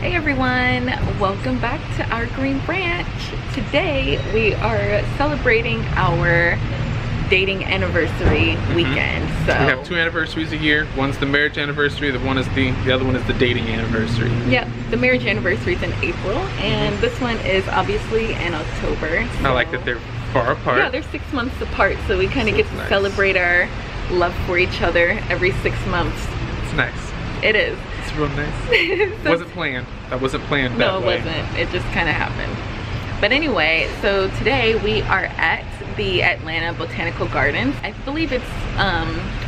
Hey everyone, welcome back to our green branch. Today we are celebrating our dating anniversary weekend. So we have 2 anniversaries a year. One's the marriage anniversary, the other one is the dating anniversary. Yep, the marriage anniversary is in April and this one is obviously in October. So. I like that they're far apart. Yeah, they're 6 months apart, so we kind of get to celebrate our love for each other every 6 months. It's nice. It is. It's real nice. So, wasn't planned. That wasn't planned that way. No, it wasn't. It just kind of happened. But anyway, so today we are at the Atlanta Botanical Garden. I believe it's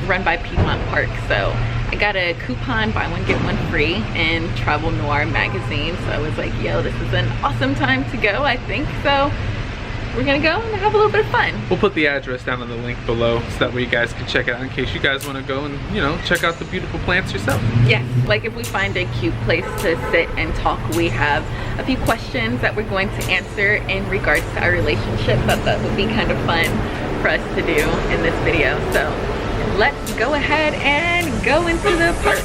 run by Piedmont Park. So I got a coupon, buy one get one free, in Travel Noir magazine. So I was like, yo, this is an awesome time to go, I think. So we're gonna go and have a little bit of fun. We'll put the address down in the link below so that way you guys can check it out in case you guys want to go and, you know, check out the beautiful plants yourself. Yes, like if we find a cute place to sit and talk, we have a few questions that we're going to answer in regards to our relationship. That would be kind of fun for us to do in this video. So let's go ahead and go into the park.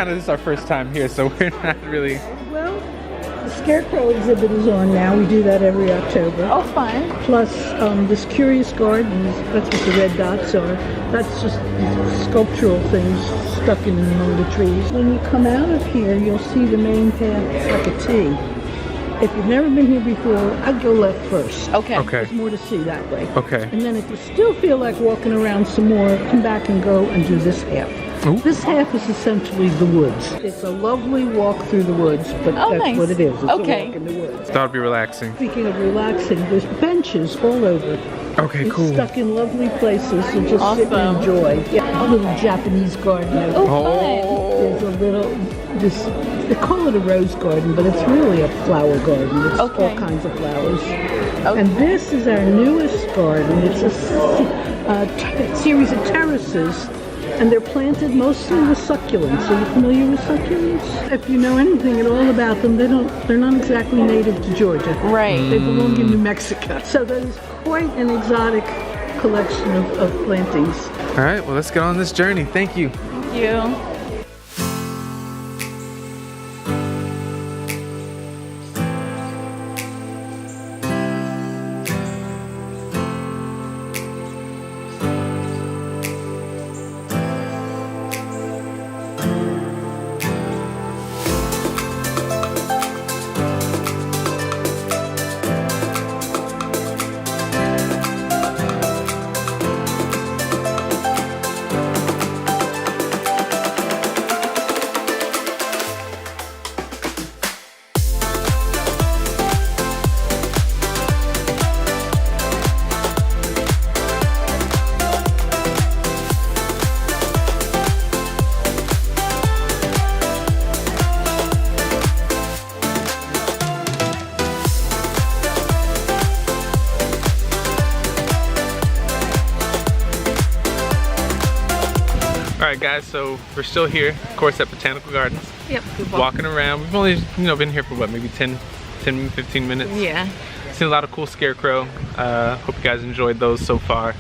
This is our first time here, so we're not really... Well, the scarecrow exhibit is on now. We do that every October. Oh, fun. Plus, this curious garden, that's what the red dots are. That's just these sculptural things stuck in among the trees. When you come out of here, you'll see the main path like a T. If you've never been here before, I'd go left first. Okay. There's more to see that way. Okay. And then if you still feel like walking around some more, come back and go and do this half. Ooh. This half is essentially the woods. It's a lovely walk through the woods, but that's nice. what it is. It's a walk Okay. in the woods. That would be relaxing. Speaking of relaxing, there's benches all over. Okay, It's cool. stuck in lovely places to just sit and enjoy. Yeah, a little Japanese garden. Oh, Oh. There's a little, they call it a rose garden, but it's really a flower garden. It's Okay. all kinds of flowers. Okay. And this is our newest garden. It's a series of terraces. And they're planted mostly with succulents. Are you familiar with succulents? If you know anything at all about them, they're not exactly native to Georgia. Right. They belong in New Mexico. So there's quite an exotic collection of plantings. All right, well, let's get on this journey. Thank you. Thank you. All right, guys, so we're still here, of course, at Botanical Gardens. Yep. Walking around. We've only, been here for what, maybe 10, 15 minutes? Yeah. Seen a lot of cool scarecrow. Hope you guys enjoyed those so far,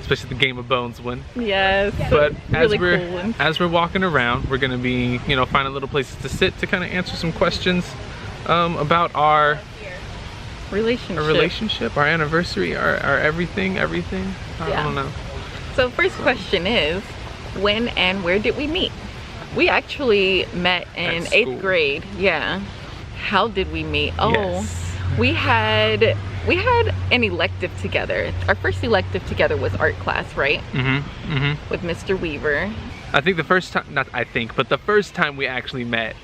especially the Game of Bones one. Yes. But Really cool one. as we're walking around, we're gonna be, finding little places to sit to kind of answer some questions about our relationship, our anniversary, our everything. I don't know. So first question is, when and where did we meet? We actually met in 8th grade. Yeah. How did we meet? Oh, yes. we had an elective together. Our first elective together was art class, right? With Mr. Weaver. I think the first time, not I think, but the first time we actually met,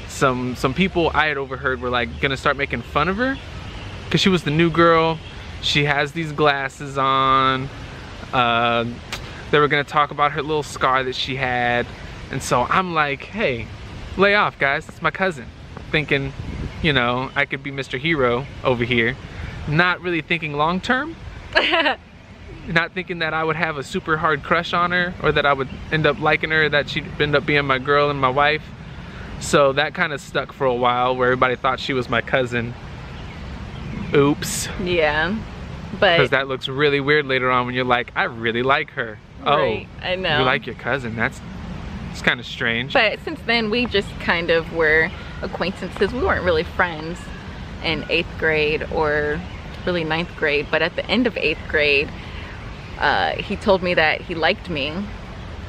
some people I had overheard were like gonna start making fun of her because she was the new girl. She has these glasses on. They were gonna talk about her little scar that she had. And so I'm like, hey, lay off, guys, it's my cousin. Thinking, you know, I could be Mr. Hero over here. Not really thinking long term. Not thinking that I would have a super hard crush on her, or that I would end up liking her, that she'd end up being my girl and my wife. So that kind of stuck for a while, where everybody thought she was my cousin. Oops. Yeah, but because that looks really weird later on when you're like, I really like her. Right, oh, I know. You like your cousin? It's kind of strange. But since then, we just kind of were acquaintances. We weren't really friends in 8th grade or really 9th grade. But at the end of 8th grade, he told me that he liked me,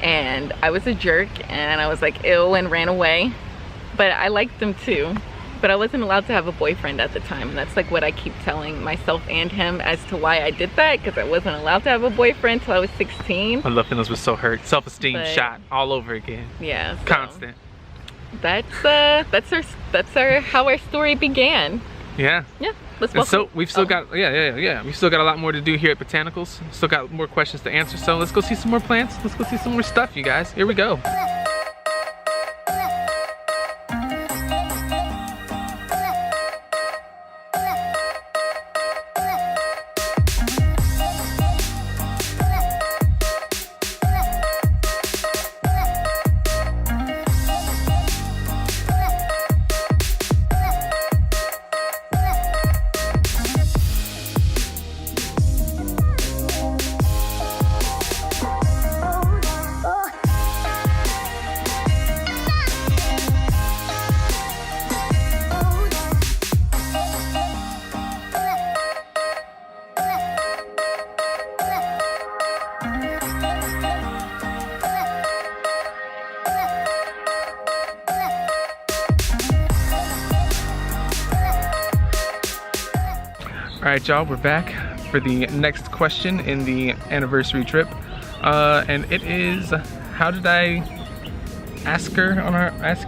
and I was a jerk, and I was like, ew, and ran away. But I liked him too. But I wasn't allowed to have a boyfriend at the time. And that's like what I keep telling myself and him as to why I did that, because I wasn't allowed to have a boyfriend till I was 16. My love feelings was so hurt. Self-esteem But shot all over again. Yeah. So Constant. that's how our story began. Yeah. Yeah. Let's And welcome. so we've still got, yeah. We've still got a lot more to do here at Botanicals. Still got more questions to answer. So let's go see some more plants. Let's go see some more stuff, you guys. Here we go. All right, y'all, we're back for the next question in the anniversary trip. And it is, how did I ask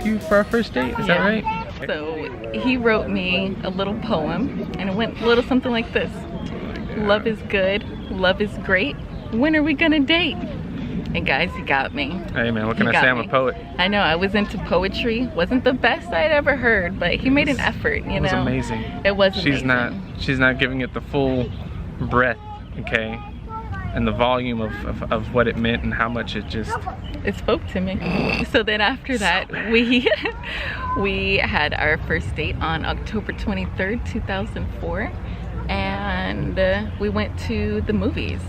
you for our first date? Is that right? So he wrote me a little poem, and it went a little something like this. Love is good, love is great. When are we gonna date? And guys, he got me. Hey man, what can I say? I'm a poet. I know, I was into poetry. Wasn't the best I'd ever heard, but he made an effort, you know? It was amazing. It was amazing. She's not giving it the full breadth, okay? And the volume of what it meant and how much it just... It spoke to me. So then after that, we had our first date on October 23rd, 2004. And we went to the movies.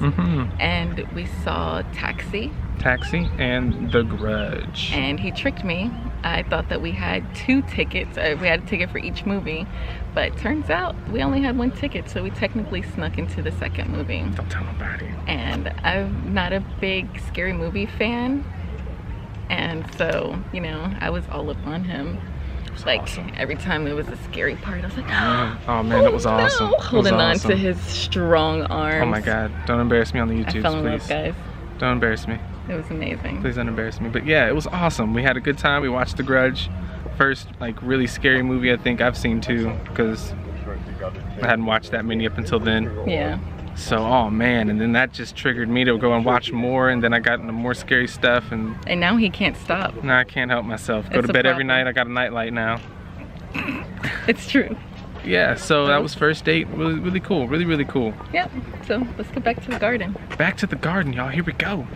And we saw Taxi and The Grudge. And he tricked me. I thought that we had 2 tickets. We had a ticket for each movie, but turns out we only had 1 ticket, so we technically snuck into the second movie. Don't tell nobody. And I'm not a big scary movie fan, and so, you know, I was all up on him. Like, awesome. Every time it was a scary part, I was like, oh man, it was awesome. No. Holding on to his strong arms. Oh my god, don't embarrass me on the YouTube, I fell in please. love, guys. Don't embarrass me. It was amazing. Please don't embarrass me. But yeah, it was awesome. We had a good time. We watched The Grudge. First, like, really scary movie I think I've seen too, because I hadn't watched that many up until then. Yeah. So, oh man, and then that just triggered me to go and watch more, and then I got into more scary stuff, and now he can't stop. Now I can't help myself. Go to bed every night. I got a nightlight now. It's true. Yeah, so that was first date. Really cool. Really cool. Yep. So let's go back to the garden. Back to the garden, y'all. Here we go.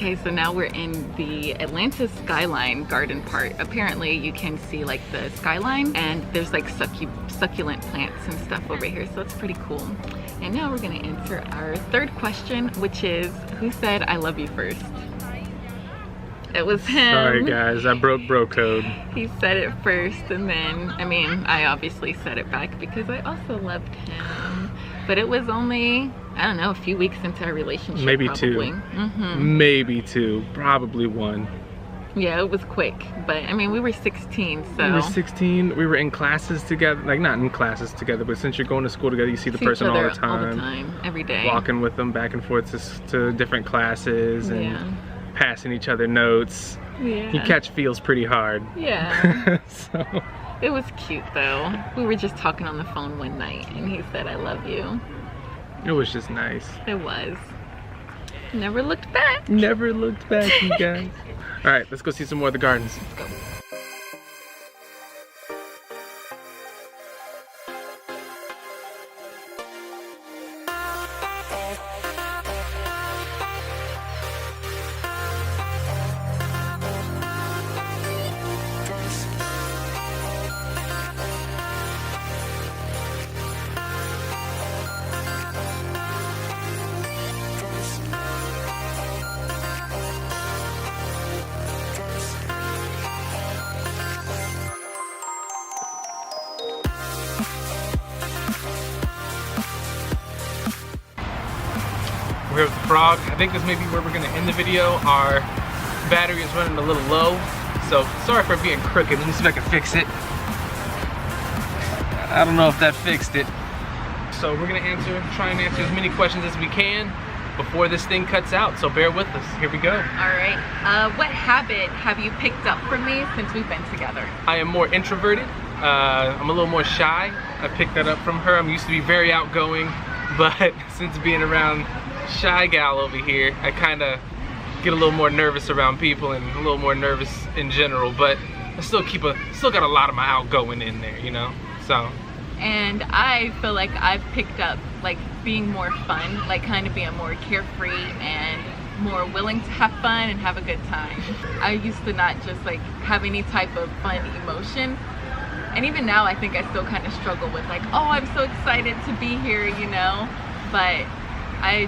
Okay, so now we're in the Atlanta Skyline garden part. Apparently you can see like the skyline, and there's like succulent plants and stuff over here, so that's pretty cool. And now we're gonna answer our third question, which is, who said I love you first? It was him. Sorry guys, I broke bro code. He said it first, and then, I mean, I obviously said it back because I also loved him. But it was only, I don't know, a few weeks into our relationship. Maybe probably. 2. Mm-hmm. Maybe 2, probably 1. Yeah, it was quick, but I mean, we were 16, so. We were 16, we were in classes together, like not in classes together, but since you're going to school together, you see the person all the time. All the time, every day. Walking with them back and forth to different classes and passing each other notes. Yeah. You catch feels pretty hard. Yeah. So. It was cute though. We were just talking on the phone one night and he said, I love you. It was just nice. It was. Never looked back. Never looked back, you guys. All right, let's go see some more of the gardens. Let's go. We're here with the frog. I think this may be where we're gonna end the video. Our battery is running a little low, so sorry for being crooked. Let me see if I can fix it. I don't know if that fixed it. So we're gonna try and answer as many questions as we can before this thing cuts out, so bear with us. Here we go. All right, what habit have you picked up from me since we've been together? I am more introverted. I'm a little more shy. I picked that up from her. I'm used to be very outgoing, but since being around shy gal over here, I kind of get a little more nervous around people and a little more nervous in general, but I still got a lot of my outgoing in there, you know, so. And I feel like I've picked up like being more fun, like kind of being more carefree and more willing to have fun and have a good time. I used to not just like have any type of fun emotion, and even now I think I still kind of struggle with like, oh, I'm so excited to be here, you know, but I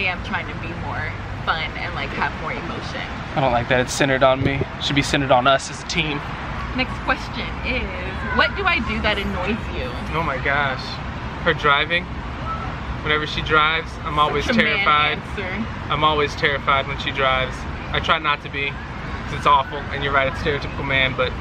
am trying to be more fun and like have more emotion. I don't like that it's centered on me. It should be centered on us as a team. Next question is, what do I do that annoys you? Oh my gosh. Her driving. Whenever she drives, I'm always terrified. I'm always terrified when she drives. I try not to be, because it's awful, and you're right, it's stereotypical man, but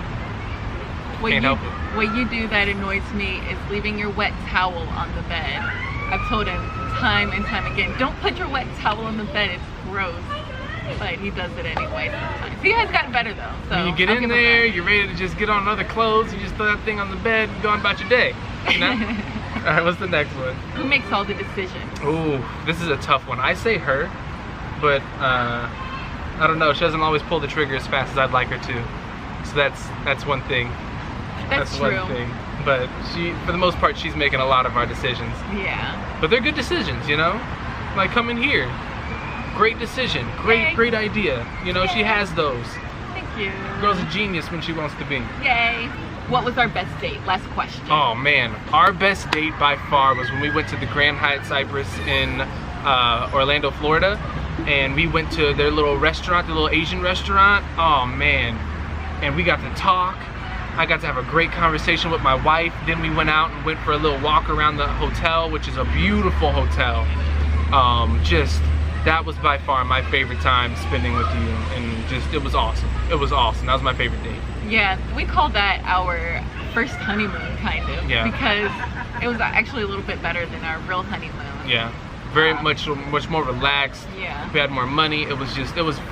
can't help it. What you do that annoys me is leaving your wet towel on the bed. I've told him time and time again, don't put your wet towel on the bed, it's gross. But he does it anyway sometimes. He has gotten better though. So when you get in there, you're ready to just get on other clothes, you just throw that thing on the bed and go on about your day, you know? Alright, what's the next one? Who makes all the decisions? Ooh, this is a tough one. I say her, but I don't know, she doesn't always pull the trigger as fast as I'd like her to. So that's one thing. That's true. One thing. But for the most part, she's making a lot of our decisions. Yeah. But they're good decisions, you know? Like coming here. Great decision. Great idea. You know, she has those. Thank you. Girl's a genius when she wants to be. Yay. What was our best date? Last question. Oh man, our best date by far was when we went to the Grand Hyatt Cypress in Orlando, Florida. And we went to their little restaurant, the little Asian restaurant. Oh man. And we got to talk. I got to have a great conversation with my wife. Then we went out and went for a little walk around the hotel, which is a beautiful hotel. That was by far my favorite time spending with you, and just, it was awesome. It was awesome. That was my favorite date. Yeah, we call that our first honeymoon, kind of. Yeah. Because it was actually a little bit better than our real honeymoon. Yeah. Very much more relaxed. Yeah. We had more money. It was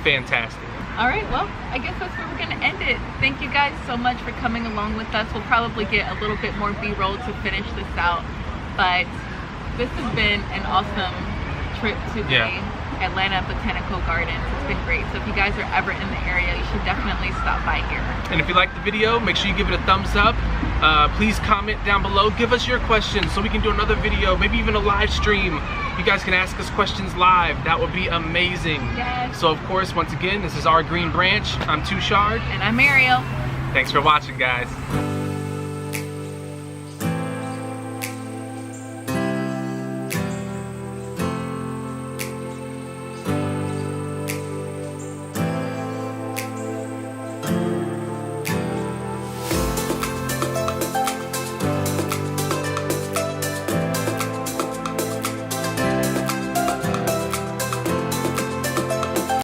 fantastic. All right, well, I guess that's where we're gonna end it. Thank you guys so much for coming along with us. We'll probably get a little bit more B-roll to finish this out, but this has been an awesome trip to the Atlanta Botanical Garden. It's been great. So if you guys are ever in the area, you should definitely stop by here. And if you like the video, make sure you give it a thumbs up. Please comment down below. Give us your questions so we can do another video, maybe even a live stream. You guys can ask us questions live. That would be amazing. Yes. So of course, once again, this is our Green Branch. I'm Tushard. And I'm Mariel. Thanks for watching, guys.